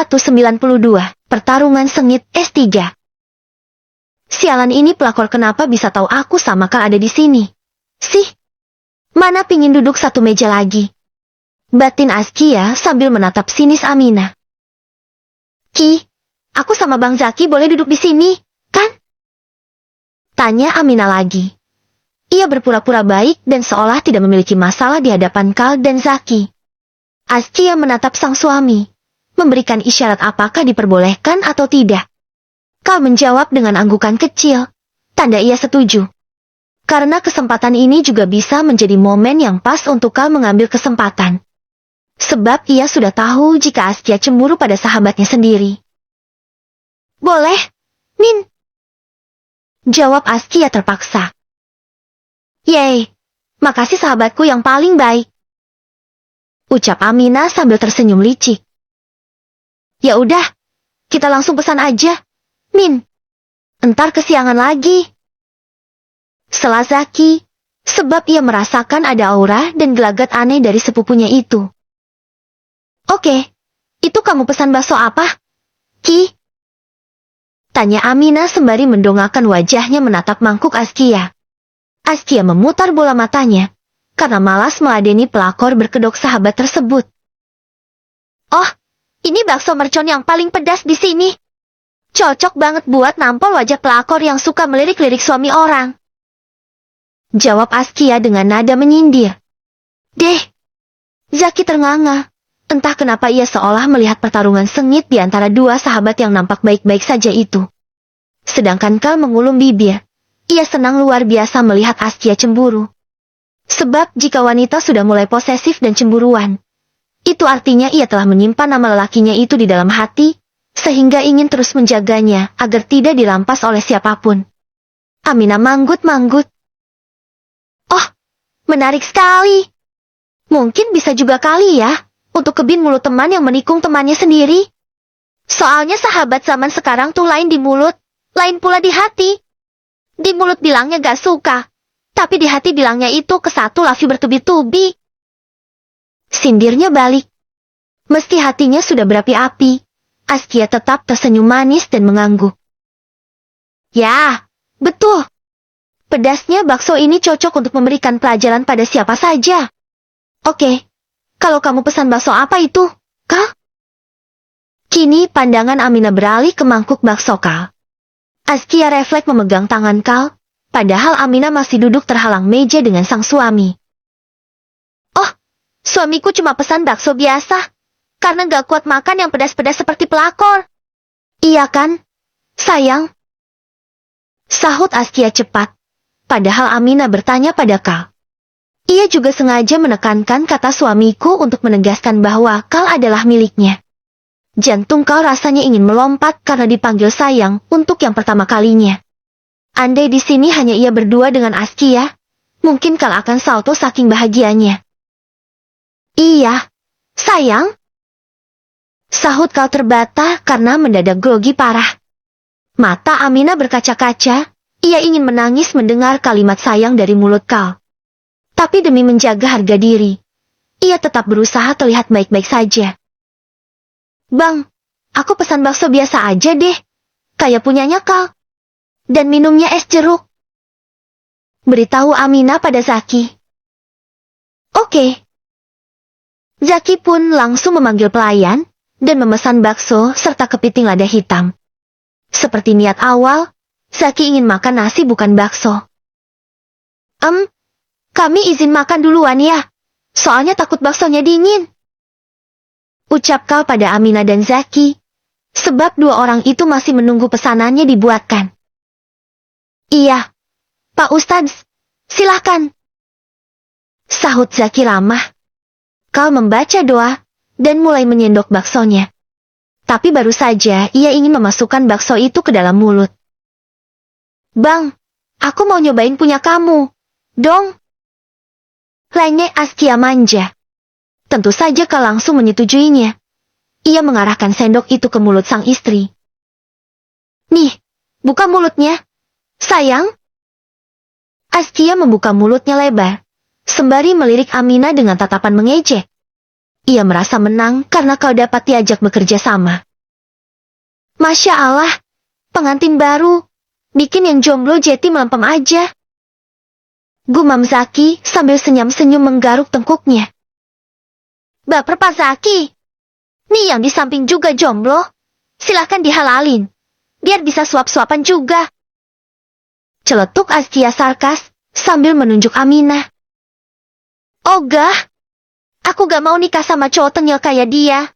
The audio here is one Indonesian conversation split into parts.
192, Pertarungan Sengit S3. Sialan ini pelakor kenapa bisa tahu aku sama Kal ada di sini? Sih, mana pingin duduk satu meja lagi? Batin Askia sambil menatap sinis Aminah. Ki, aku sama Bang Zaki boleh duduk di sini, kan? Tanya Aminah lagi. Ia berpura-pura baik dan seolah tidak memiliki masalah di hadapan Kal dan Zaki. Askia menatap sang suami, memberikan isyarat apakah diperbolehkan atau tidak. Kal menjawab dengan anggukan kecil, tanda ia setuju. Karena kesempatan ini juga bisa menjadi momen yang pas untuk Kal mengambil kesempatan. Sebab ia sudah tahu jika Askia cemburu pada sahabatnya sendiri. Boleh, Min. Jawab Askia terpaksa. Yeay, makasih sahabatku yang paling baik. Ucap Aminah sambil tersenyum licik. Ya udah, kita langsung pesan aja, Min. Entar kesiangan lagi. Sela Zaki, sebab ia merasakan ada aura dan gelagat aneh dari sepupunya itu. Oke, itu kamu pesan bakso apa, Ki? Tanya Aminah sembari mendongakkan wajahnya menatap mangkuk Askia. Askia memutar bola matanya, karena malas meladeni pelakor berkedok sahabat tersebut. Oh, ini bakso mercon yang paling pedas di sini. Cocok banget buat nampol wajah pelakor yang suka melirik-lirik suami orang. Jawab Askia dengan nada menyindir. Deh, Zaki ternganga. Entah kenapa ia seolah melihat pertarungan sengit di antara dua sahabat yang nampak baik-baik saja itu. Sedangkan Kal mengulum bibir. Ia senang luar biasa melihat Askia cemburu. Sebab jika wanita sudah mulai posesif dan cemburuan, itu artinya ia telah menyimpan nama lelakinya itu di dalam hati, sehingga ingin terus menjaganya agar tidak dirampas oleh siapapun. Aminah manggut-manggut. Oh, menarik sekali. Mungkin bisa juga kali ya, untuk kebin mulut teman yang menikung temannya sendiri. Soalnya sahabat zaman sekarang tuh lain di mulut, lain pula di hati. Di mulut bilangnya gak suka, tapi di hati bilangnya itu kesatu lavi bertubi-tubi. Sindirnya balik. Meski hatinya sudah berapi-api, Askia tetap tersenyum manis dan mengangguk. Ya, betul. Pedasnya bakso ini cocok untuk memberikan pelajaran pada siapa saja. Oke, kalau kamu pesan bakso apa itu, Kal? Kini pandangan Aminah beralih ke mangkuk bakso Kal. Askia refleks memegang tangan Kal, padahal Aminah masih duduk terhalang meja dengan sang suami. Oh, suamiku cuma pesan bakso biasa, karena gak kuat makan yang pedas-pedas seperti pelakor. Iya kan, sayang? Sahut Askia cepat, padahal Aminah bertanya pada Kal. Ia juga sengaja menekankan kata suamiku untuk menegaskan bahwa Kal adalah miliknya. Jantung Kal rasanya ingin melompat karena dipanggil sayang untuk yang pertama kalinya. Andai di sini hanya ia berdua dengan Askia, mungkin Kal akan salto saking bahagianya. Iya, sayang. Sahut Kal terbata karena mendadak grogi parah. Mata Aminah berkaca-kaca, ia ingin menangis mendengar kalimat sayang dari mulut Kal. Tapi demi menjaga harga diri, ia tetap berusaha terlihat baik-baik saja. Bang, aku pesan bakso biasa aja deh, kayak punyanya Kal. Dan minumnya es jeruk. Beritahu Aminah pada Zaki. Oke. Zaki pun langsung memanggil pelayan, dan memesan bakso serta kepiting lada hitam. Seperti niat awal, Zaki ingin makan nasi bukan bakso. Kami izin makan duluan ya, soalnya takut baksonya dingin. Ucap Kal pada Aminah dan Zaki, sebab dua orang itu masih menunggu pesanannya dibuatkan. Iya, Pak Ustadz, silahkan. Sahut Zaki ramah. Kal membaca doa, dan mulai menyendok baksonya. Tapi baru saja ia ingin memasukkan bakso itu ke dalam mulut. Bang, aku mau nyobain punya kamu, dong. Lengek Askia manja. Tentu saja Kal langsung menyetujuinya. Ia mengarahkan sendok itu ke mulut sang istri. Nih, buka mulutnya. Sayang. Askia membuka mulutnya lebar, sembari melirik Aminah dengan tatapan mengejek. Ia merasa menang karena Kal dapat diajak bekerja sama. Masya Allah, pengantin baru. Bikin yang jomblo jeti melempem aja. Gumam Zaki sambil senyum-senyum menggaruk tengkuknya. Baper Pak Zaki. Nih yang di samping juga jomblo. Silahkan dihalalin. Biar bisa suap-suapan juga. Celetuk Askia sarkas sambil menunjuk Aminah. Ogah. Aku gak mau nikah sama cowok tengil kayak dia.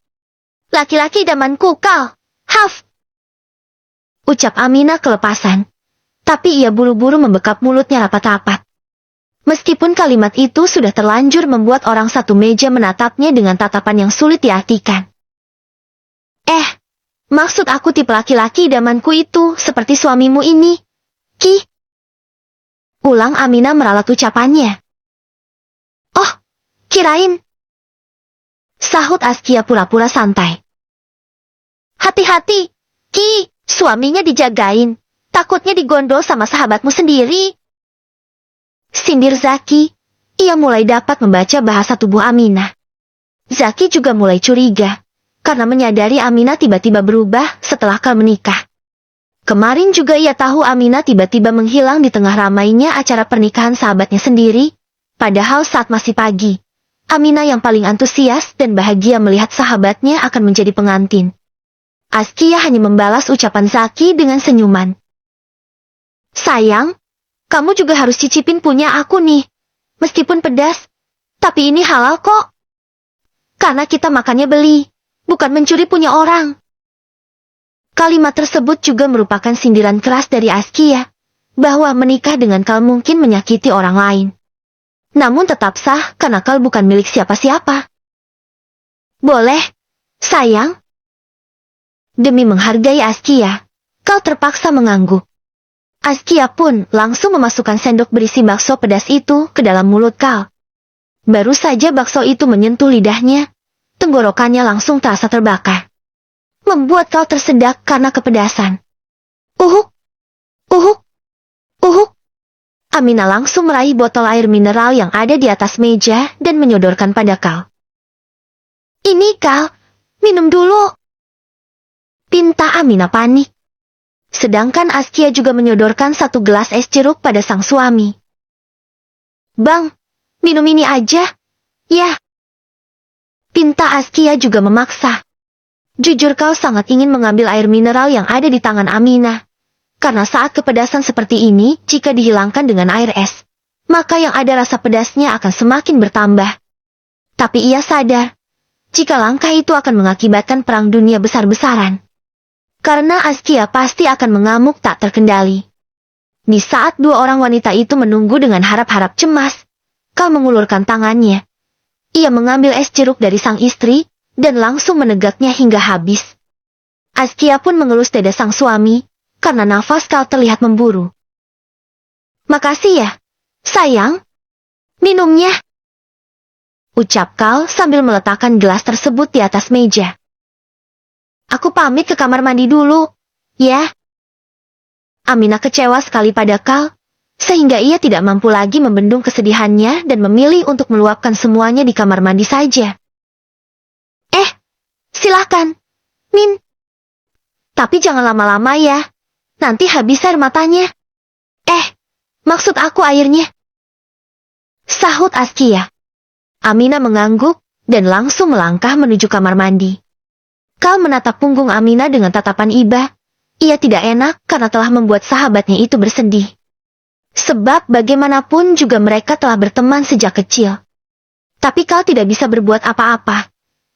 Laki-laki idaman kukal. Haf. Ucap Aminah kelepasan. Tapi ia buru-buru membekap mulutnya rapat-rapat. Meskipun kalimat itu sudah terlanjur membuat orang satu meja menatapnya dengan tatapan yang sulit diartikan. Maksud aku tipe laki-laki idamanku itu seperti suamimu ini. Ki. Ulang Aminah meralat ucapannya. Oh, kirain. Sahut Askia pura-pura santai. Hati-hati, Ki, suaminya dijagain. Takutnya digondol sama sahabatmu sendiri. Sindir Zaki, ia mulai dapat membaca bahasa tubuh Aminah. Zaki juga mulai curiga, karena menyadari Aminah tiba-tiba berubah setelah Kal menikah. Kemarin juga ia tahu Aminah tiba-tiba menghilang di tengah ramainya acara pernikahan sahabatnya sendiri, padahal saat masih pagi, Aminah yang paling antusias dan bahagia melihat sahabatnya akan menjadi pengantin. Askia hanya membalas ucapan Zaki dengan senyuman. Sayang, kamu juga harus cicipin punya aku nih. Meskipun pedas, tapi ini halal kok. Karena kita makannya beli, bukan mencuri punya orang. Kalimat tersebut juga merupakan sindiran keras dari Askia, bahwa menikah dengan Kal mungkin menyakiti orang lain. Namun tetap sah karena Kal bukan milik siapa-siapa. Boleh, sayang. Demi menghargai Askia, Kal terpaksa mengangguk. Askia pun langsung memasukkan sendok berisi bakso pedas itu ke dalam mulut Kal. Baru saja bakso itu menyentuh lidahnya, tenggorokannya langsung terasa terbakar. Membuat Kal tersedak karena kepedasan. Uhuk! Uhuk! Uhuk! Aminah langsung meraih botol air mineral yang ada di atas meja dan menyodorkan pada Kal. Ini Kal, minum dulu. Pinta Aminah panik. Sedangkan Askia juga menyodorkan satu gelas es jeruk pada sang suami. Bang, minum ini aja. Ya. Pinta Askia juga memaksa. Jujur Kal sangat ingin mengambil air mineral yang ada di tangan Aminah. Karena saat kepedasan seperti ini, jika dihilangkan dengan air es, maka yang ada rasa pedasnya akan semakin bertambah. Tapi ia sadar, jika langkah itu akan mengakibatkan perang dunia besar-besaran. Karena Askia pasti akan mengamuk tak terkendali. Di saat dua orang wanita itu menunggu dengan harap-harap cemas, Kal mengulurkan tangannya. Ia mengambil es jeruk dari sang istri, dan langsung menegaknya hingga habis. Askia pun mengelus dada sang suami, karena nafas Kal terlihat memburu. Makasih ya, sayang. Minumnya. Ucap Kal sambil meletakkan gelas tersebut di atas meja. Aku pamit ke kamar mandi dulu, ya. Aminah kecewa sekali pada Kal, sehingga ia tidak mampu lagi membendung kesedihannya dan memilih untuk meluapkan semuanya di kamar mandi saja. Silahkan, Min. Tapi jangan lama-lama ya, nanti habis air matanya. Maksud aku airnya. Sahut Askia. Aminah mengangguk dan langsung melangkah menuju kamar mandi. Kal menatap punggung Aminah dengan tatapan iba. Ia tidak enak karena telah membuat sahabatnya itu bersedih. Sebab bagaimanapun juga mereka telah berteman sejak kecil. Tapi Kal tidak bisa berbuat apa-apa,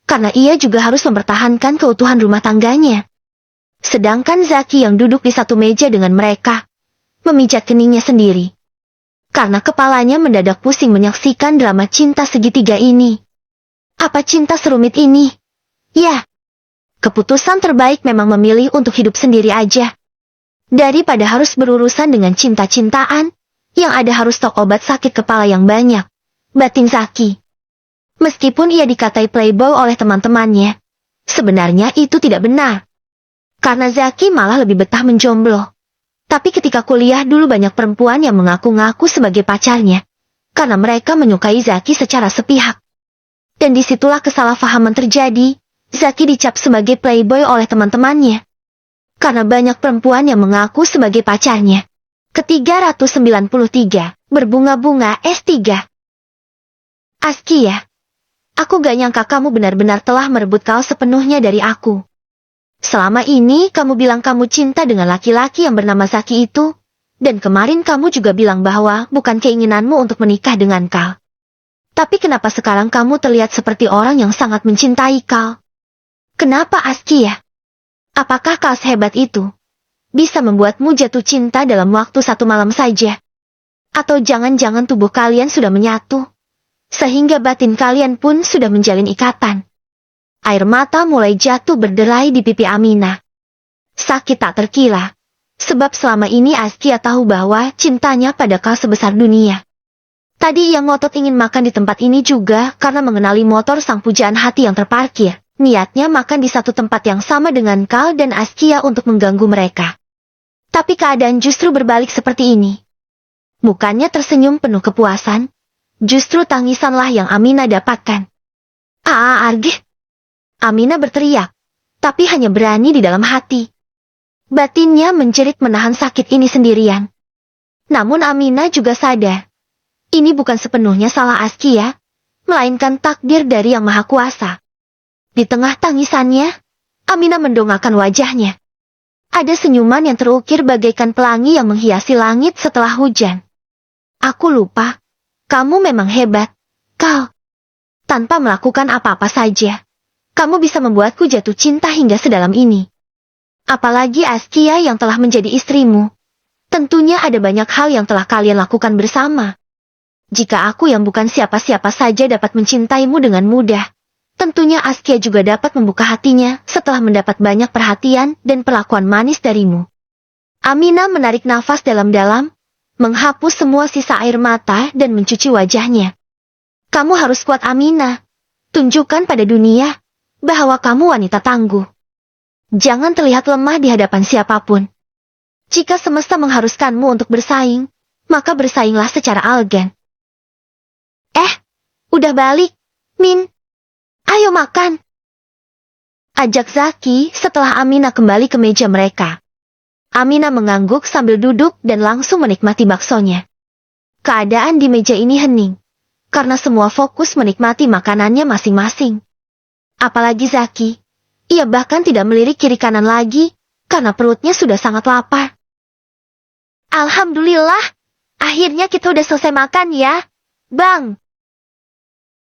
karena ia juga harus mempertahankan keutuhan rumah tangganya. Sedangkan Zaki yang duduk di satu meja dengan mereka, memijat keningnya sendiri. Karena kepalanya mendadak pusing menyaksikan drama cinta segitiga ini. Apa cinta serumit ini? Ya. Keputusan terbaik memang memilih untuk hidup sendiri aja. Daripada harus berurusan dengan cinta-cintaan, yang ada harus stok obat sakit kepala yang banyak. Batin Zaki. Meskipun ia dikatai playboy oleh teman-temannya, sebenarnya itu tidak benar. Karena Zaki malah lebih betah menjomblo. Tapi ketika kuliah dulu banyak perempuan yang mengaku-ngaku sebagai pacarnya, karena mereka menyukai Zaki secara sepihak. Dan disitulah kesalahpahaman terjadi. Zaki dicap sebagai playboy oleh teman-temannya. karena banyak perempuan yang mengaku sebagai pacarnya. Ke-393, berbunga-bunga S3. Askia, aku gak nyangka kamu benar-benar telah merebut kau sepenuhnya dari aku. Selama ini kamu bilang kamu cinta dengan laki-laki yang bernama Zaki itu, dan kemarin kamu juga bilang bahwa bukan keinginanmu untuk menikah dengan Kal. Tapi kenapa sekarang kamu terlihat seperti orang yang sangat mencintai Kal? Kenapa Askia? Apakah Kal sehebat itu? Bisa membuatmu jatuh cinta dalam waktu 1 malam saja? Atau jangan-jangan tubuh kalian sudah menyatu? Sehingga batin kalian pun sudah menjalin ikatan. Air mata mulai jatuh berderai di pipi Aminah. Sakit tak terkira. Sebab selama ini Askia tahu bahwa cintanya pada Kal sebesar dunia. Tadi ia ngotot ingin makan di tempat ini juga karena mengenali motor sang pujaan hati yang terparkir. Niatnya makan di satu tempat yang sama dengan Kal dan Askia untuk mengganggu mereka. Tapi keadaan justru berbalik seperti ini. Mukanya tersenyum penuh kepuasan. Justru tangisanlah yang Aminah dapatkan. Argih! Aminah berteriak, tapi hanya berani di dalam hati. Batinnya menjerit menahan sakit ini sendirian. Namun Aminah juga sadar. Ini bukan sepenuhnya salah Askia, melainkan takdir dari Yang Maha Kuasa. Di tengah tangisannya, Aminah mendongakkan wajahnya. Ada senyuman yang terukir bagaikan pelangi yang menghiasi langit setelah hujan. Aku lupa. Kamu memang hebat, Kal. Tanpa melakukan apa-apa saja, kamu bisa membuatku jatuh cinta hingga sedalam ini. Apalagi Askia yang telah menjadi istrimu. Tentunya ada banyak hal yang telah kalian lakukan bersama. Jika aku yang bukan siapa-siapa saja dapat mencintaimu dengan mudah, tentunya Askia juga dapat membuka hatinya setelah mendapat banyak perhatian dan perlakuan manis darimu. Aminah menarik nafas dalam-dalam, menghapus semua sisa air mata dan mencuci wajahnya. Kamu harus kuat Aminah. Tunjukkan pada dunia bahwa kamu wanita tangguh. Jangan terlihat lemah di hadapan siapapun. Jika semesta mengharuskanmu untuk bersaing, maka bersainglah secara elegan. Udah balik, Min. Ayo makan. Ajak Zaki setelah Aminah kembali ke meja mereka. Aminah mengangguk sambil duduk dan langsung menikmati baksonya. Keadaan di meja ini hening, karena semua fokus menikmati makanannya masing-masing. Apalagi Zaki, ia bahkan tidak melirik kiri kanan lagi, karena perutnya sudah sangat lapar. Alhamdulillah, akhirnya kita udah selesai makan ya, Bang.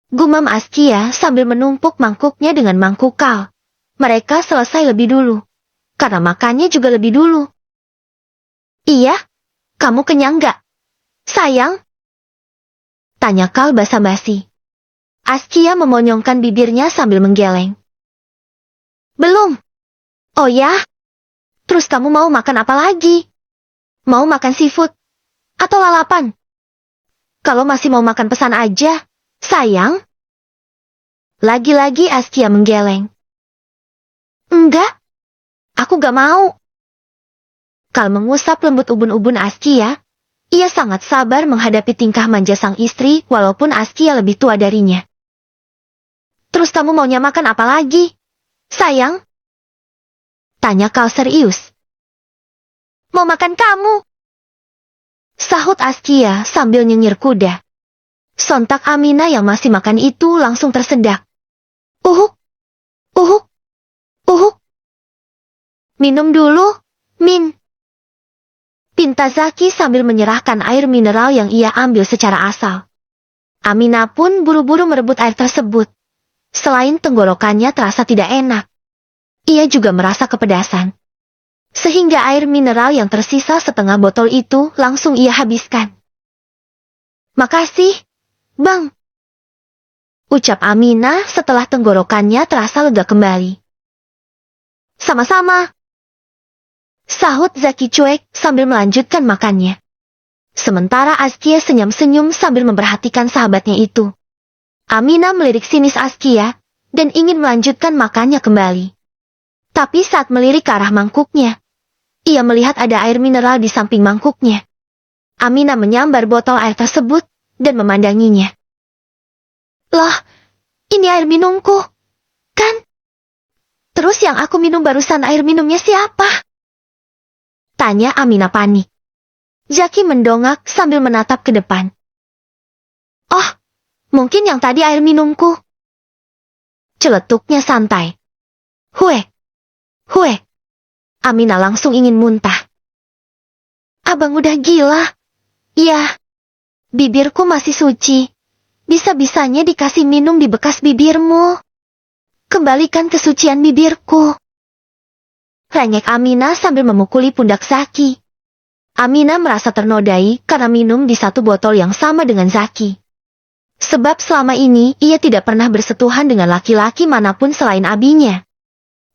Gumam Askia sambil menumpuk mangkuknya dengan mangkuk Kal. Mereka selesai lebih dulu, karena makannya juga lebih dulu. Iya, kamu kenyang gak, sayang? Tanya Kal basa-basi. Askia memonyongkan bibirnya sambil menggeleng. Belum. Oh ya? Terus kamu mau makan apa lagi? Mau makan seafood? Atau lalapan? Kalau masih mau makan pesan aja, sayang. Lagi-lagi Askia menggeleng. Enggak. Aku gak mau. Kal mengusap lembut ubun-ubun Askia. Ia sangat sabar menghadapi tingkah manja sang istri walaupun Askia lebih tua darinya. Terus kamu maunya makan apa lagi, sayang? Tanya Kal serius. Mau makan kamu. Sahut Askia sambil nyengir kuda. Sontak Aminah yang masih makan itu langsung tersedak. Uhuk. Uhuk. Uhuk. Minum dulu, Min. Pinta Zaki sambil menyerahkan air mineral yang ia ambil secara asal. Aminah pun buru-buru merebut air tersebut. Selain tenggorokannya terasa tidak enak, ia juga merasa kepedasan. Sehingga air mineral yang tersisa setengah botol itu langsung ia habiskan. Makasih, Bang. Ucap Aminah setelah tenggorokannya terasa lega kembali. Sama-sama. Sahut Zaki cuek sambil melanjutkan makannya. Sementara Askia senyum-senyum sambil memperhatikan sahabatnya itu. Aminah melirik sinis Askia dan ingin melanjutkan makannya kembali. Tapi saat melirik ke arah mangkuknya, ia melihat ada air mineral di samping mangkuknya. Aminah menyambar botol air tersebut dan memandanginya. Loh, ini air minumku, kan? Terus yang aku minum barusan air minumnya siapa? Tanya Aminah panik. Zaki mendongak sambil menatap ke depan. Oh, mungkin yang tadi air minumku. Celetuknya santai. Hue. Aminah langsung ingin muntah. Abang udah gila. Ya, bibirku masih suci. Bisa-bisanya dikasih minum di bekas bibirmu. Kembalikan kesucian bibirku. Rengek Aminah sambil memukuli pundak Zaki. Aminah merasa ternodai karena minum di satu botol yang sama dengan Zaki. Sebab selama ini ia tidak pernah bersentuhan dengan laki-laki manapun selain abinya.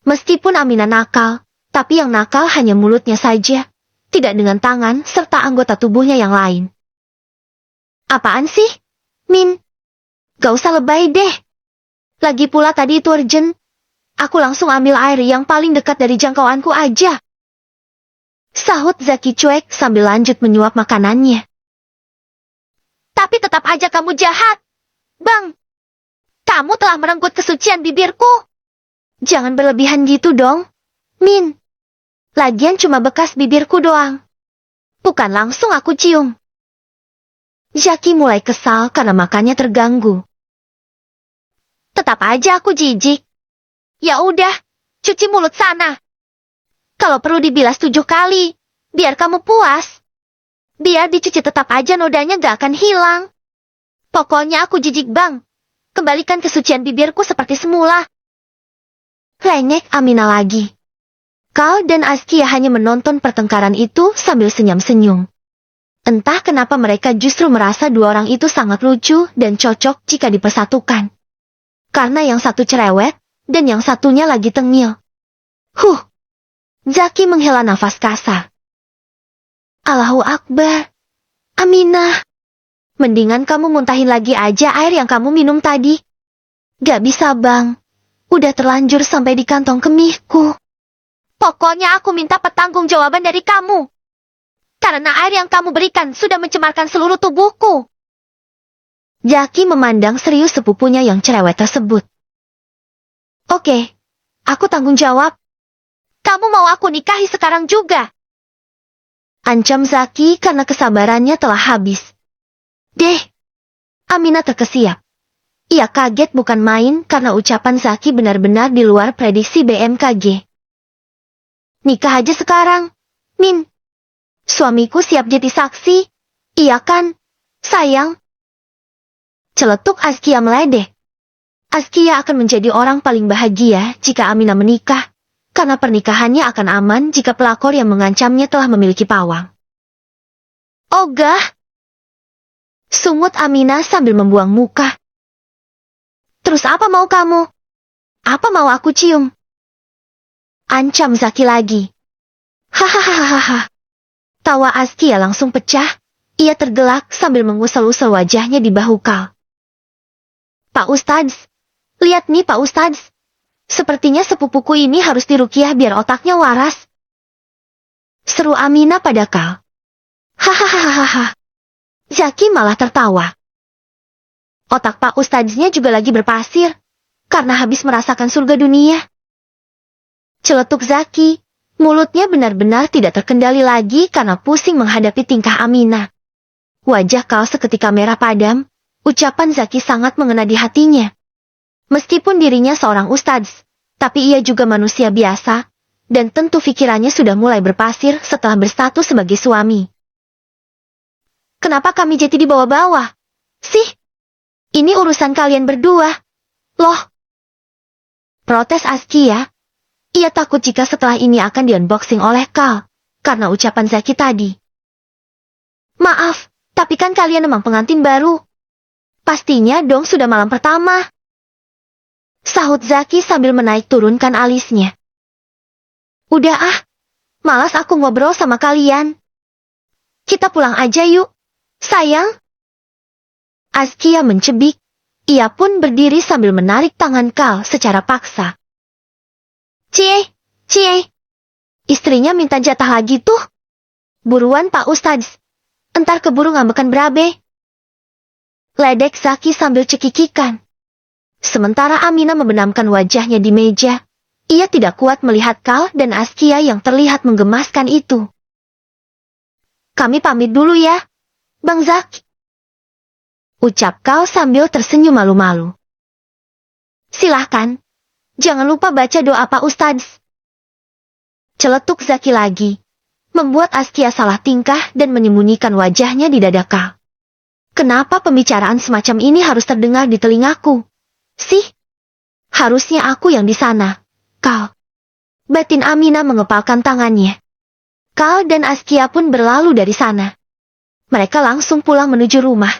Meskipun Aminah nakal, tapi yang nakal hanya mulutnya saja, tidak dengan tangan serta anggota tubuhnya yang lain. Apaan sih, Min? Gak usah lebay deh. Lagi pula tadi itu urgent. Aku langsung ambil air yang paling dekat dari jangkauanku aja. Sahut Zaki cuek sambil lanjut menyuap makanannya. Tapi tetap aja kamu jahat. Bang, kamu telah merenggut kesucian bibirku. Jangan berlebihan gitu dong, Min. Lagian cuma bekas bibirku doang. Bukan langsung aku cium. Zaki mulai kesal karena makannya terganggu. Tetap aja aku jijik. Ya udah, cuci mulut sana. Kalau perlu dibilas 7 kali, biar kamu puas. Biar dicuci tetap aja nodanya gak akan hilang. Pokoknya aku jijik bang. Kembalikan kesucian bibirku seperti semula. Rengek Aminah lagi. Kal dan Askia hanya menonton pertengkaran itu sambil senyum-senyum. Entah kenapa mereka justru merasa dua orang itu sangat lucu dan cocok jika dipersatukan. Karena yang satu cerewet, dan yang satunya lagi tengil. Zaki menghela nafas kasar. Allahu Akbar. Aminah. Mendingan kamu muntahin lagi aja air yang kamu minum tadi. Gak bisa bang. Udah terlanjur sampai di kantong kemihku. Pokoknya aku minta pertanggungjawaban dari kamu. Karena air yang kamu berikan sudah mencemarkan seluruh tubuhku. Zaki memandang serius sepupunya yang cerewet tersebut. Oke, aku tanggung jawab. Kamu mau aku nikahi sekarang juga? Ancam Zaki karena kesabarannya telah habis. Deh, Aminah terkesiap. Ia kaget bukan main karena ucapan Zaki benar-benar di luar prediksi BMKG. Nikah aja sekarang, Min. Suamiku siap jadi saksi. Iya kan, sayang? Celetuk Askia meledeh. Askia akan menjadi orang paling bahagia jika Aminah menikah, karena pernikahannya akan aman jika pelakor yang mengancamnya telah memiliki pawang. Ogah! Sungut Aminah sambil membuang muka. Terus apa mau kamu? Apa mau aku cium? Ancam Zaki lagi. Hahaha. Tawa Askia langsung pecah, ia tergelak sambil mengusel-usel wajahnya di bahu Kal. Pak Ustadz, lihat nih Pak Ustadz. Sepertinya sepupuku ini harus dirukiah biar otaknya waras. Seru Aminah pada Kal. Hahaha. Zaki malah tertawa. Otak Pak Ustadznya juga lagi berpasir, karena habis merasakan surga dunia. Celetuk Zaki, mulutnya benar-benar tidak terkendali lagi karena pusing menghadapi tingkah Aminah. Wajah Kal seketika merah padam, ucapan Zaki sangat mengena di hatinya. Meskipun dirinya seorang ustadz, tapi ia juga manusia biasa, dan tentu pikirannya sudah mulai berpasir setelah berstatus sebagai suami. Kenapa kami jadi dibawa-bawa? Sih, ini urusan kalian berdua. Loh. Protes Askia. Ia takut jika setelah ini akan di-unboxing oleh Kal, karena ucapan Zaki tadi. Maaf, tapi kan kalian memang pengantin baru. Pastinya dong sudah malam pertama. Sahut Zaki sambil menaik turunkan alisnya. Udah ah, malas aku ngobrol sama kalian. Kita pulang aja yuk, sayang. Askia mencebik, ia pun berdiri sambil menarik tangan Kal secara paksa. Cie, istrinya minta jatah lagi tuh. Buruan Pak Ustadz, entar keburu ngambekan berabe. Ledek Zaki sambil cekikikan. Sementara Aminah membenamkan wajahnya di meja, ia tidak kuat melihat Kal dan Askia yang terlihat menggemaskan itu. Kami pamit dulu ya, Bang Zaki. Ucap Kal sambil tersenyum malu-malu. Silahkan. Jangan lupa baca doa Pak Ustadz. Celetuk Zaki lagi. Membuat Askia salah tingkah dan menyembunyikan wajahnya di dada Kal. Kenapa pembicaraan semacam ini harus terdengar di telingaku? Sih? Harusnya aku yang di sana. Kal. Batin Amina mengepalkan tangannya. Kal dan Askia pun berlalu dari sana. Mereka langsung pulang menuju rumah.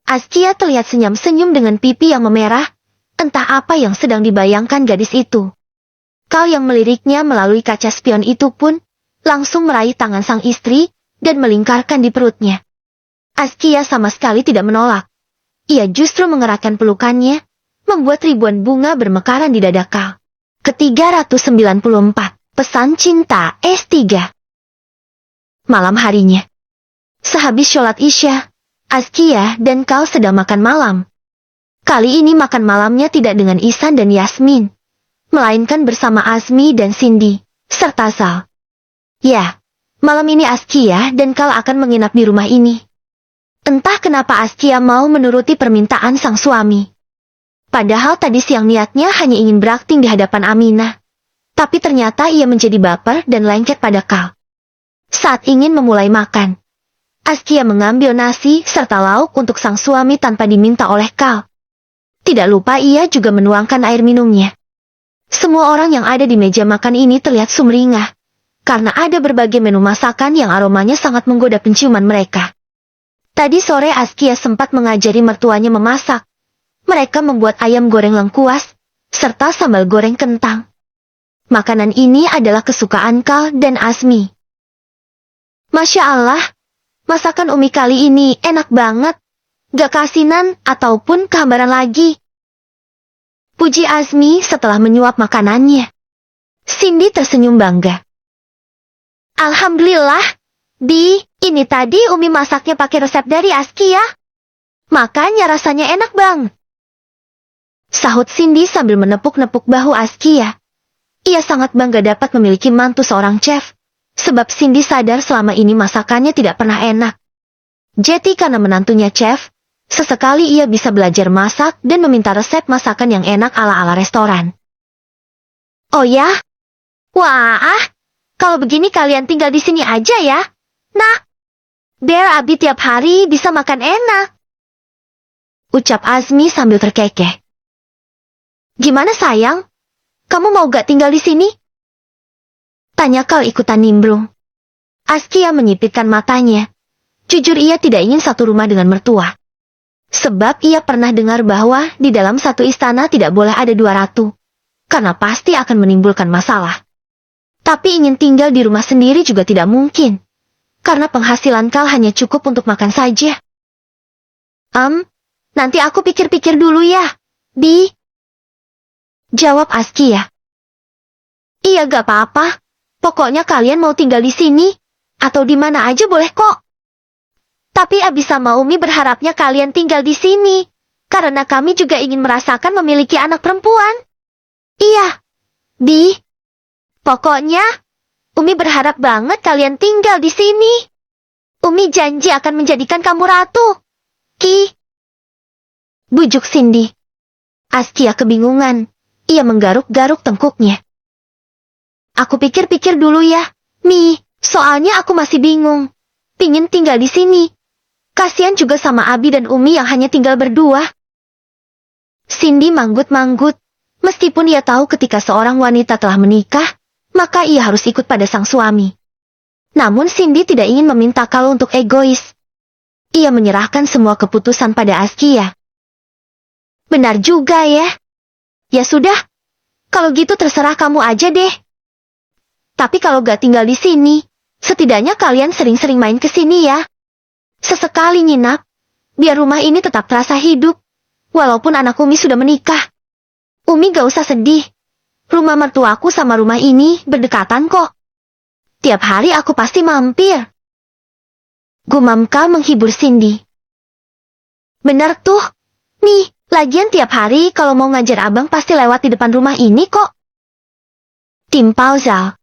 Askia terlihat senyum-senyum dengan pipi yang memerah. Entah apa yang sedang dibayangkan gadis itu. Kal yang meliriknya melalui kaca spion itu pun langsung meraih tangan sang istri dan melingkarkan di perutnya. Askia sama sekali tidak menolak. Ia justru mengerahkan pelukannya, membuat ribuan bunga bermekaran di dada Kal. Ke-394, Pesan Cinta S3. Malam harinya. Sehabis sholat Isya, Askia dan Kal sedang makan malam. Kali ini makan malamnya tidak dengan Ihsan dan Yasmin, melainkan bersama Azmi dan Cindy, serta Zal. Ya, malam ini Askia dan Kal akan menginap di rumah ini. Entah kenapa Askia mau menuruti permintaan sang suami. Padahal tadi siang niatnya hanya ingin berakting di hadapan Aminah. Tapi ternyata ia menjadi baper dan lengket pada Kal. Saat ingin memulai makan, Askia mengambil nasi serta lauk untuk sang suami tanpa diminta oleh Kal. Tidak lupa ia juga menuangkan air minumnya. Semua orang yang ada di meja makan ini terlihat sumringah, karena ada berbagai menu masakan yang aromanya sangat menggoda penciuman mereka. Tadi sore Askia sempat mengajari mertuanya memasak. Mereka membuat ayam goreng lengkuas, serta sambal goreng kentang. Makanan ini adalah kesukaan Kal dan Azmi. Masya Allah, masakan Umi kali ini enak banget. Gak keasinan ataupun kehambaran lagi. Puji Azmi setelah menyuap makanannya. Cindy tersenyum bangga. Alhamdulillah, Di, ini tadi Umi masaknya pakai resep dari Askia. Makanya rasanya enak bang. Sahut Cindy sambil menepuk-nepuk bahu Askia. Ia sangat bangga dapat memiliki mantu seorang chef. Sebab Cindy sadar selama ini masakannya tidak pernah enak. Jadi karena menantunya chef, sesekali ia bisa belajar masak dan meminta resep masakan yang enak ala-ala restoran. Oh ya? Wah, kalau begini kalian tinggal di sini aja ya. Nah, biar Abi tiap hari bisa makan enak. Ucap Azmi sambil terkekeh. Gimana sayang? Kamu mau gak tinggal di sini? Tanya Kal ikutan nimbrung. Askia menyipitkan matanya. Jujur ia tidak ingin satu rumah dengan mertua. Sebab ia pernah dengar bahwa di dalam satu istana tidak boleh ada dua ratu. Karena pasti akan menimbulkan masalah. Tapi ingin tinggal di rumah sendiri juga tidak mungkin. Karena penghasilan Kal hanya cukup untuk makan saja. Nanti aku pikir-pikir dulu ya, Bi. Jawab Askia. Iya gak apa-apa. Pokoknya kalian mau tinggal di sini, atau di mana aja boleh kok. Tapi Abi sama Umi berharapnya kalian tinggal di sini, karena kami juga ingin merasakan memiliki anak perempuan. Iya, Bi. Pokoknya, Umi berharap banget kalian tinggal di sini. Umi janji akan menjadikan kamu ratu. Ki. Bujuk Cindy. Askia kebingungan. Ia menggaruk-garuk tengkuknya. Aku pikir-pikir dulu ya, Mi. Soalnya aku masih bingung. Pingin tinggal di sini. Kasian juga sama Abi dan Umi yang hanya tinggal berdua. Cindy manggut-manggut. Meskipun ia tahu ketika seorang wanita telah menikah, maka ia harus ikut pada sang suami. Namun Cindy tidak ingin meminta Kal untuk egois. Ia menyerahkan semua keputusan pada Askia. Benar juga ya. Ya sudah, kalau gitu terserah kamu aja deh. Tapi kalau gak tinggal di sini, setidaknya kalian sering-sering main ke sini ya. Sesekali nginap, biar rumah ini tetap terasa hidup, walaupun anak Umi sudah menikah. Umi gak usah sedih. Rumah mertuaku sama rumah ini berdekatan kok. Tiap hari aku pasti mampir. Gumam Kal menghibur Cindy. Bener tuh, nih. Lagian tiap hari kalau mau ngajar abang pasti lewat di depan rumah ini kok. Timpal Zal.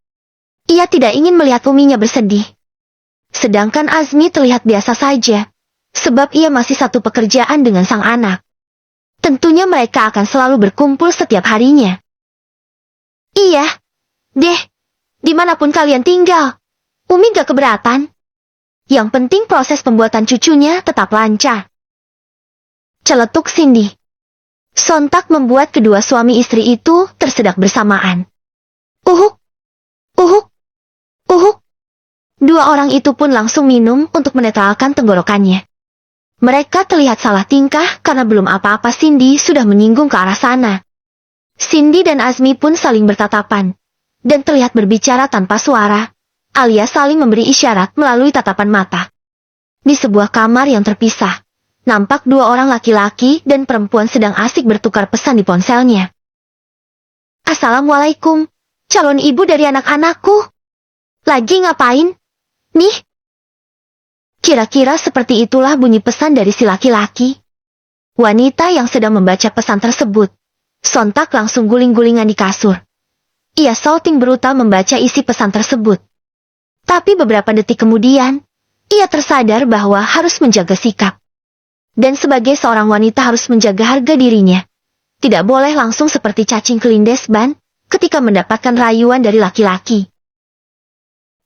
Ia tidak ingin melihat Uminya bersedih. Sedangkan Azmi terlihat biasa saja, sebab ia masih satu pekerjaan dengan sang anak. Tentunya mereka akan selalu berkumpul setiap harinya. Iya, deh, dimanapun kalian tinggal, Umi gak keberatan. Yang penting proses pembuatan cucunya tetap lancar. Celetuk Cindy. Sontak membuat kedua suami istri itu tersedak bersamaan. Uhuk, uhuk, uhuk. Dua orang itu pun langsung minum untuk menetralkan tenggorokannya. Mereka terlihat salah tingkah karena belum apa-apa Cindy sudah menyinggung ke arah sana. Cindy dan Azmi pun saling bertatapan, dan terlihat berbicara tanpa suara, alias saling memberi isyarat melalui tatapan mata. Di sebuah kamar yang terpisah, nampak dua orang laki-laki dan perempuan sedang asik bertukar pesan di ponselnya. Assalamualaikum, calon ibu dari anak-anakku. Lagi ngapain? Nih? Kira-kira seperti itulah bunyi pesan dari si laki-laki. Wanita yang sedang membaca pesan tersebut sontak langsung guling-gulingan di kasur. Ia salting brutal membaca isi pesan tersebut. Tapi beberapa detik kemudian, ia tersadar bahwa harus menjaga sikap. Dan sebagai seorang wanita harus menjaga harga dirinya. Tidak boleh langsung seperti cacing kelindes ban ketika mendapatkan rayuan dari laki-laki.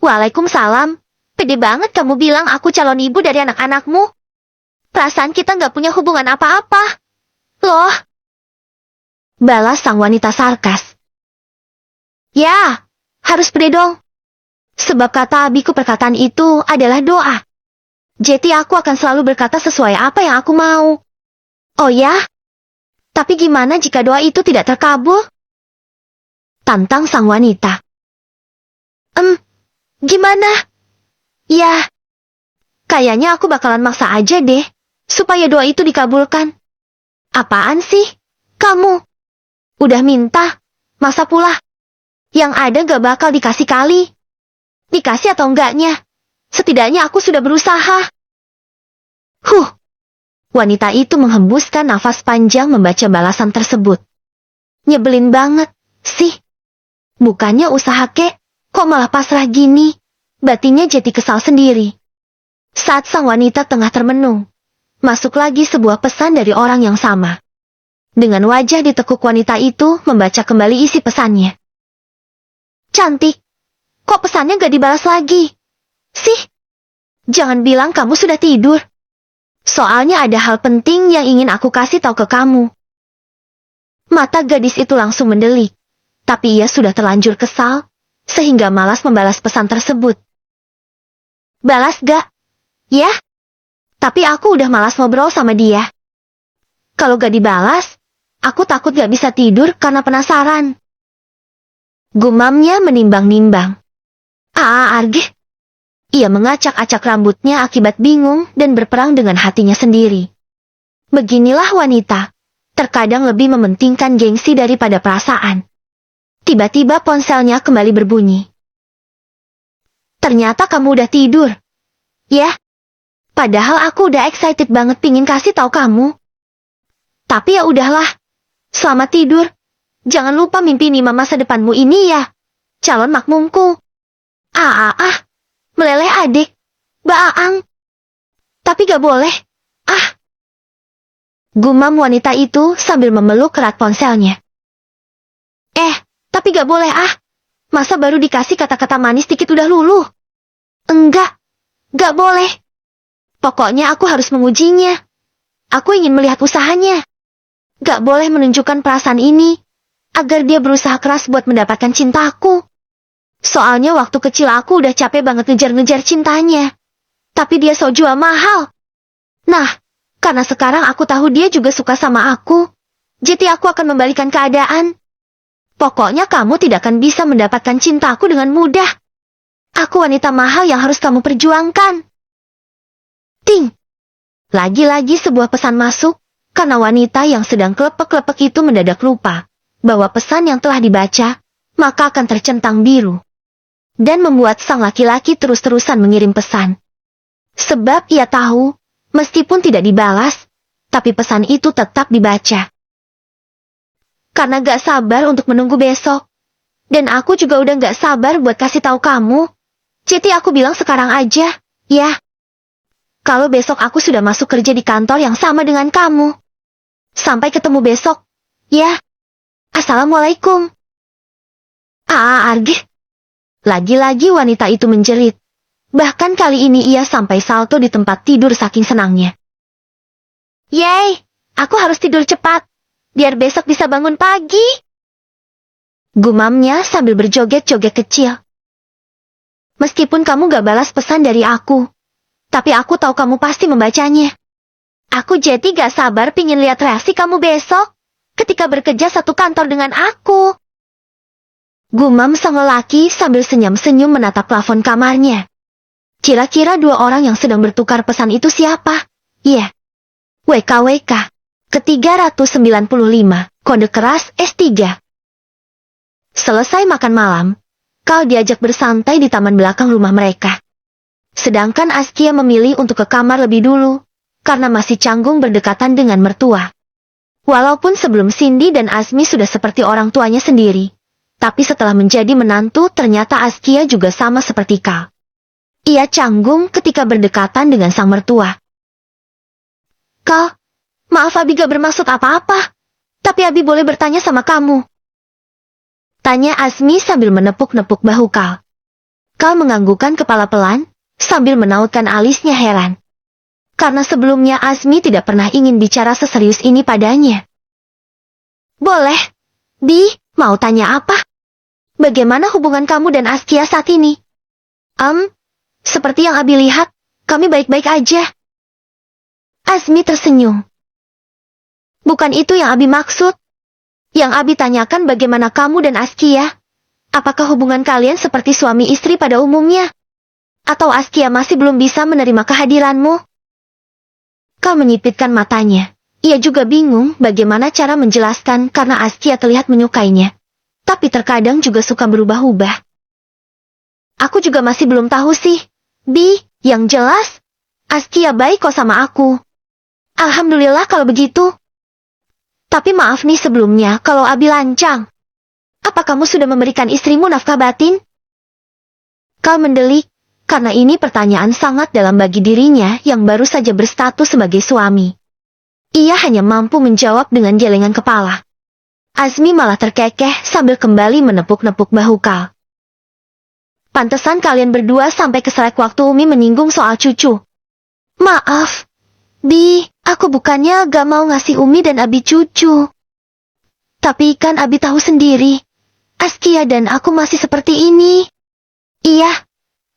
Waalaikumsalam. Pede banget kamu bilang aku calon ibu dari anak-anakmu. Perasaan kita nggak punya hubungan apa-apa. Loh. Balas sang wanita sarkas. Ya, harus pede dong. Sebab kata abiku perkataan itu adalah doa. Jadi aku akan selalu berkata sesuai apa yang aku mau. Oh ya? Tapi gimana jika doa itu tidak terkabul? Tantang sang wanita. Gimana? Ya, kayaknya aku bakalan maksa aja deh, supaya doa itu dikabulkan. Apaan sih? Kamu? Udah minta, masa pula? Yang ada gak bakal dikasih kali. Dikasih atau enggaknya? Setidaknya aku sudah berusaha. Wanita itu menghembuskan nafas panjang membaca balasan tersebut. Nyebelin banget, sih. Bukannya usaha kek, kok malah pasrah gini? Batinnya jadi kesal sendiri. Saat sang wanita tengah termenung, masuk lagi sebuah pesan dari orang yang sama. Dengan wajah ditekuk wanita itu membaca kembali isi pesannya. Cantik, kok pesannya gak dibalas lagi? Sih, jangan bilang kamu sudah tidur. Soalnya ada hal penting yang ingin aku kasih tahu ke kamu. Mata gadis itu langsung mendelik, tapi ia sudah terlanjur kesal, sehingga malas membalas pesan tersebut. Balas gak? Ya? Tapi aku udah malas ngobrol sama dia. Kalau gak dibalas, aku takut gak bisa tidur karena penasaran. Gumamnya menimbang-nimbang. Argh. Ia mengacak-acak rambutnya akibat bingung dan berperang dengan hatinya sendiri. Beginilah wanita. Terkadang lebih mementingkan gengsi daripada perasaan. Tiba-tiba ponselnya kembali berbunyi. Ternyata kamu udah tidur. Ya. Padahal aku udah excited banget pingin kasih tahu kamu. Tapi ya udahlah. Selamat tidur. Jangan lupa mimpi Nima masa depanmu ini ya. Calon makmumku. Meleleh adik. Baang. Tapi gak boleh. Gumam wanita itu sambil memeluk erat ponselnya. Tapi gak boleh Masa baru dikasih kata-kata manis dikit udah luluh? Enggak. Gak boleh. Pokoknya aku harus mengujinya. Aku ingin melihat usahanya. Gak boleh menunjukkan perasaan ini, agar dia berusaha keras buat mendapatkan cintaku. Soalnya waktu kecil aku udah capek banget ngejar-ngejar cintanya. Tapi dia so jual mahal. Nah, karena sekarang aku tahu dia juga suka sama aku, jadi aku akan membalikan keadaan. Pokoknya kamu tidak akan bisa mendapatkan cintaku dengan mudah. Aku wanita mahal yang harus kamu perjuangkan. Ting. Lagi-lagi sebuah pesan masuk, karena wanita yang sedang klepek-klepek itu mendadak lupa bahwa pesan yang telah dibaca, maka akan tercentang biru. Dan membuat sang laki-laki terus-terusan mengirim pesan. Sebab ia tahu, meskipun tidak dibalas, tapi pesan itu tetap dibaca. Karena gak sabar untuk menunggu besok. Dan aku juga udah gak sabar buat kasih tahu kamu. Jadi aku bilang sekarang aja, Ya, kalau besok aku sudah masuk kerja di kantor yang sama dengan kamu. Sampai ketemu besok. Ya. Assalamualaikum. Argh. Lagi-lagi wanita itu menjerit. Bahkan kali ini ia sampai salto di tempat tidur saking senangnya. Yeay, aku harus tidur cepat, biar besok bisa bangun pagi. Gumamnya sambil berjoget-joget kecil. Meskipun kamu gak balas pesan dari aku, tapi aku tahu kamu pasti membacanya. Aku jadi gak sabar pingin lihat reaksi kamu besok, ketika bekerja satu kantor dengan aku. Gumam sang lelaki sambil senyum-senyum menatap plafon kamarnya. Kira-kira dua orang yang sedang bertukar pesan itu siapa? Iya. WKWK. Ke-395, kode keras S3. Selesai makan malam, Kal diajak bersantai di taman belakang rumah mereka. Sedangkan Askia memilih untuk ke kamar lebih dulu, karena masih canggung berdekatan dengan mertua. Walaupun sebelum Cindy dan Asmi sudah seperti orang tuanya sendiri, tapi setelah menjadi menantu ternyata Askia juga sama seperti Kal. Ia canggung ketika berdekatan dengan sang mertua. Kal, maaf Abi gak bermaksud apa-apa, tapi Abi boleh bertanya sama kamu. Tanya Asmi sambil menepuk-nepuk bahu Kal. Kal menganggukkan kepala pelan, sambil menautkan alisnya heran. Karena sebelumnya Asmi tidak pernah ingin bicara seserius ini padanya. Boleh. Bi, mau tanya apa? Bagaimana hubungan kamu dan Askia saat ini? Seperti yang Abi lihat, kami baik-baik aja. Asmi tersenyum. Bukan itu yang Abi maksud. Yang Abi tanyakan bagaimana kamu dan Askia. Apakah hubungan kalian seperti suami istri pada umumnya? Atau Askia masih belum bisa menerima kehadiranmu? Kal menyipitkan matanya. Ia juga bingung bagaimana cara menjelaskan karena Askia terlihat menyukainya. Tapi terkadang juga suka berubah-ubah. Aku juga masih belum tahu sih. Bi, yang jelas, Askia baik kok sama aku. Alhamdulillah kalau begitu. Tapi maaf nih sebelumnya kalau Abi lancang. Apa kamu sudah memberikan istrimu nafkah batin? Kal mendelik, karena ini pertanyaan sangat dalam bagi dirinya yang baru saja berstatus sebagai suami. Ia hanya mampu menjawab dengan gelengan kepala. Asmi malah terkekeh sambil kembali menepuk-nepuk bahu Kal. Pantesan kalian berdua sampai keselak waktu Umi menyinggung soal cucu. Maaf, Bi, aku bukannya gak mau ngasih Umi dan Abi cucu. Tapi kan Abi tahu sendiri, Askia dan aku masih seperti ini. Iya,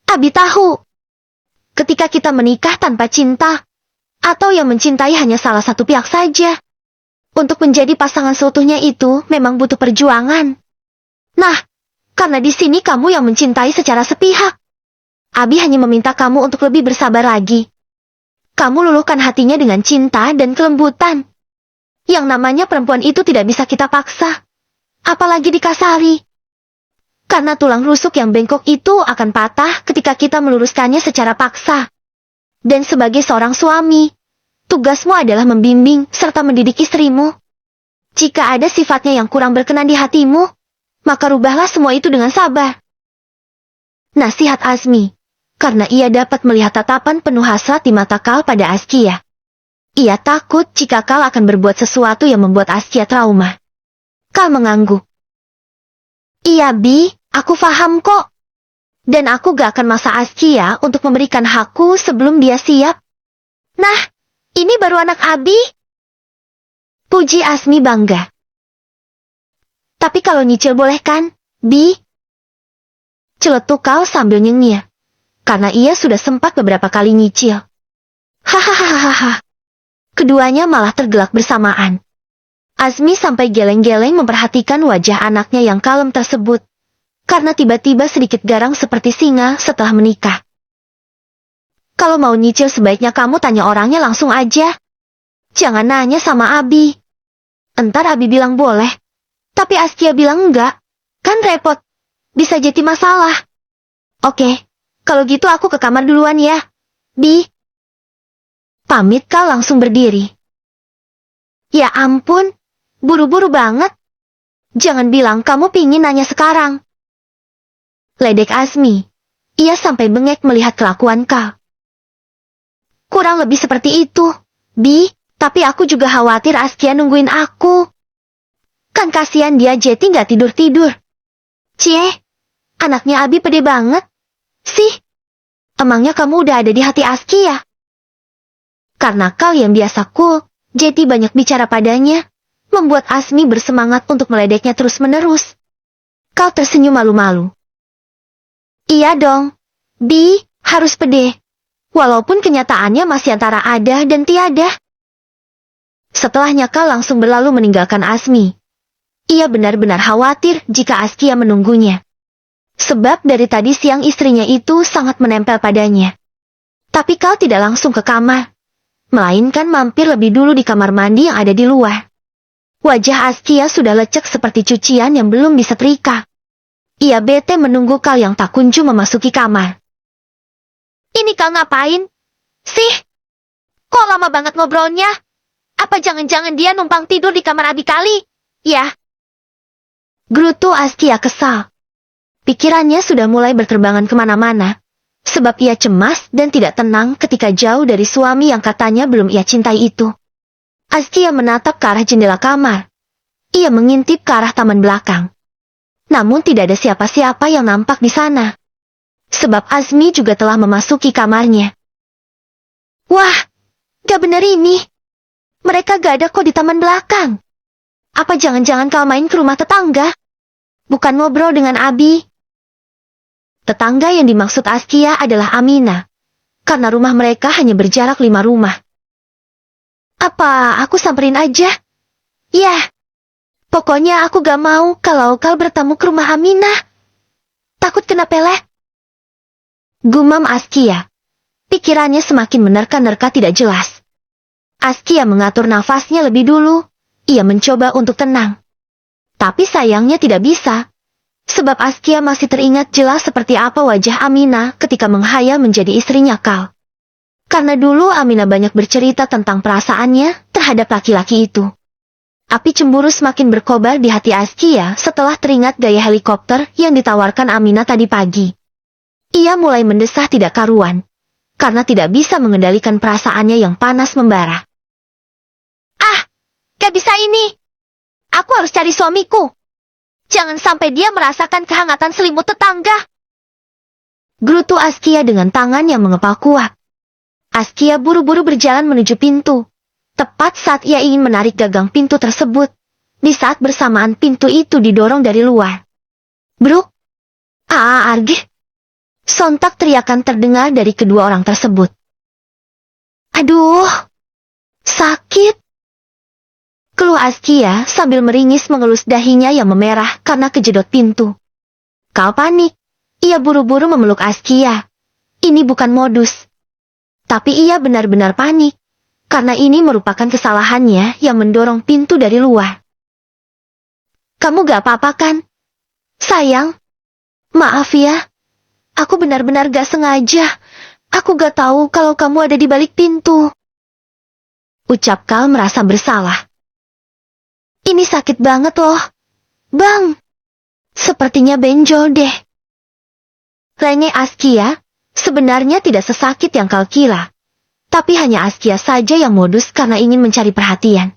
Abi tahu. Ketika kita menikah tanpa cinta, atau yang mencintai hanya salah satu pihak saja, untuk menjadi pasangan seutuhnya itu memang butuh perjuangan. Nah, karena di sini kamu yang mencintai secara sepihak, Abi hanya meminta kamu untuk lebih bersabar lagi. Kamu luluhkan hatinya dengan cinta dan kelembutan. Yang namanya perempuan itu tidak bisa kita paksa, apalagi dikasari. Karena tulang rusuk yang bengkok itu akan patah ketika kita meluruskannya secara paksa. Dan sebagai seorang suami, tugasmu adalah membimbing serta mendidik istrimu. Jika ada sifatnya yang kurang berkenan di hatimu, maka rubahlah semua itu dengan sabar. Nasihat Asmi. Karena ia dapat melihat tatapan penuh hasrat di mata Kal pada Askia. Ia takut jika Kal akan berbuat sesuatu yang membuat Askia trauma. Kal mengangguk. Iya Bi, aku paham kok. Dan aku gak akan maksa Askia untuk memberikan hakku sebelum dia siap. Nah, ini baru anak Abi. Puji Asmi bangga. Tapi kalau nyicil boleh kan, Bi? Celetuk Kal sambil nyengir. Karena ia sudah sempat beberapa kali nyicil. Hahaha. Keduanya malah tergelak bersamaan. Asmi sampai geleng-geleng memperhatikan wajah anaknya yang kalem tersebut. Karena tiba-tiba sedikit garang seperti singa setelah menikah. Kalau mau nyicil sebaiknya kamu tanya orangnya langsung aja. Jangan nanya sama Abi. Entar Abi bilang boleh. Tapi Askia bilang enggak. Kan repot. Bisa jadi masalah. Oke. Kalau gitu aku ke kamar duluan ya, Bi. Pamit Kal langsung berdiri. Ya ampun, buru-buru banget. Jangan bilang kamu pingin nanya sekarang. Ledek Asmi. Ia sampai bengek melihat kelakuan Kal. Kurang lebih seperti itu. Bi, tapi aku juga khawatir Askia nungguin aku. Kan kasihan dia Jetty nggak tidur-tidur. Cie, anaknya Abi pede banget. Sih, emangnya kamu udah ada di hati Askia? Karena kau yang biasa cool, Jetty banyak bicara padanya, membuat Asmi bersemangat untuk meledeknya terus-menerus. Kau tersenyum malu-malu. Iya dong, Bi, harus pede. Walaupun kenyataannya masih antara ada dan tiada. Setelahnya kau langsung berlalu meninggalkan Asmi. Ia benar-benar khawatir jika Askia menunggunya. Sebab dari tadi siang istrinya itu sangat menempel padanya. Tapi kau tidak langsung ke kamar, melainkan mampir lebih dulu di kamar mandi yang ada di luar. Wajah Askia sudah lecek seperti cucian yang belum disetrika. Ia bete menunggu kau yang tak kunjung memasuki kamar. Ini kau ngapain? Sih? Kok lama banget ngobrolnya? Apa jangan-jangan dia numpang tidur di kamar Abi kali? Ya. Gerutu Askia kesal. Pikirannya sudah mulai berterbangan kemana-mana. Sebab ia cemas dan tidak tenang ketika jauh dari suami yang katanya belum ia cintai itu. Askia menatap ke arah jendela kamar. Ia mengintip ke arah taman belakang. Namun tidak ada siapa-siapa yang nampak di sana. Sebab Asmi juga telah memasuki kamarnya. Wah, gak benar ini. Mereka gak ada kok di taman belakang. Apa jangan-jangan kau main ke rumah tetangga? Bukan ngobrol dengan Abi. Tetangga yang dimaksud Askia adalah Amina. Karena rumah mereka hanya berjarak 5 rumah. Apa aku samperin aja? Ya. Pokoknya aku gak mau kalau kau bertamu ke rumah Aminah. Takut kena pelek. Gumam Askia. Pikirannya semakin menerka-nerka tidak jelas. Askia mengatur nafasnya lebih dulu. Ia mencoba untuk tenang. Tapi sayangnya tidak bisa. Sebab Askia masih teringat jelas seperti apa wajah Aminah ketika menghayal menjadi istrinya Kal. Karena dulu Aminah banyak bercerita tentang perasaannya terhadap laki-laki itu. Api cemburu semakin berkobar di hati Askia setelah teringat gaya helikopter yang ditawarkan Aminah tadi pagi. Ia mulai mendesah tidak karuan, karena tidak bisa mengendalikan perasaannya yang panas membara. Ah, gak bisa ini. Aku harus cari suamiku. Jangan sampai dia merasakan kehangatan selimut tetangga. Gerutu Askia dengan tangan yang mengepal kuat. Askia buru-buru berjalan menuju pintu. Tepat saat ia ingin menarik gagang pintu tersebut. Di saat bersamaan pintu itu didorong dari luar. Bruk! Argh! Sontak teriakan terdengar dari kedua orang tersebut. Aduh! Sakit! Keluh Askia sambil meringis mengelus dahinya yang memerah karena kejedot pintu. Kau panik. Ia buru-buru memeluk Askia. Ini bukan modus. Tapi ia benar-benar panik. Karena ini merupakan kesalahannya yang mendorong pintu dari luar. Kamu gak apa-apa kan? Sayang. Maaf ya. Aku benar-benar gak sengaja. Aku gak tahu kalau kamu ada di balik pintu. Ucap Kal merasa bersalah. Ini sakit banget loh. Bang. Sepertinya benjol deh. Lenge Askia, sebenarnya tidak sesakit yang Kal kira. Tapi hanya Askia saja yang modus karena ingin mencari perhatian.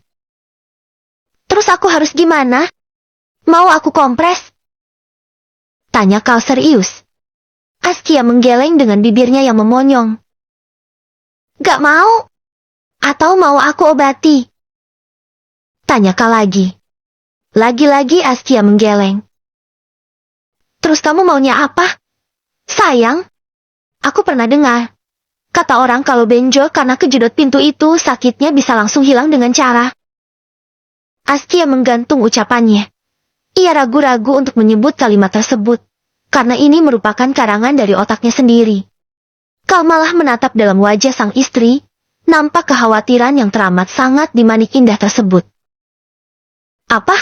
Terus aku harus gimana? Mau aku kompres? Tanya Kal serius. Askia menggeleng dengan bibirnya yang memonyong. Gak mau? Atau mau aku obati? Tanya Kal lagi. Lagi-lagi Askia menggeleng. Terus kamu maunya apa? Sayang, aku pernah dengar. Kata orang kalau benjol karena kejedot pintu itu sakitnya bisa langsung hilang dengan cara. Askia menggantung ucapannya. Ia ragu-ragu untuk menyebut kalimat tersebut. Karena ini merupakan karangan dari otaknya sendiri. Kal malah menatap dalam wajah sang istri. Nampak kekhawatiran yang teramat sangat di manik indah tersebut. Apa?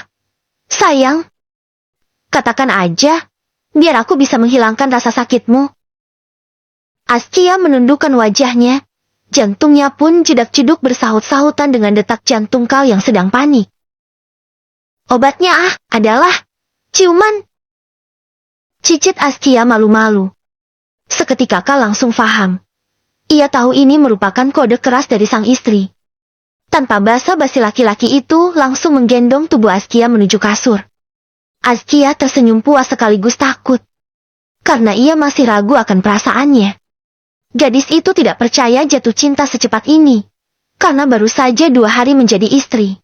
Sayang? Katakan aja. Biar aku bisa menghilangkan rasa sakitmu. Askia menundukkan wajahnya. Jantungnya pun jedak-jeduk bersahut-sahutan dengan detak jantung Kal yang sedang panik. Obatnya adalah ciuman. Cicit Askia malu-malu. Seketika Kal langsung faham. Ia tahu ini merupakan kode keras dari sang istri. Tanpa basa-basi laki-laki itu langsung menggendong tubuh Askia menuju kasur. Askia tersenyum puas sekaligus takut. Karena ia masih ragu akan perasaannya. Gadis itu tidak percaya jatuh cinta secepat ini. Karena baru saja 2 hari menjadi istri.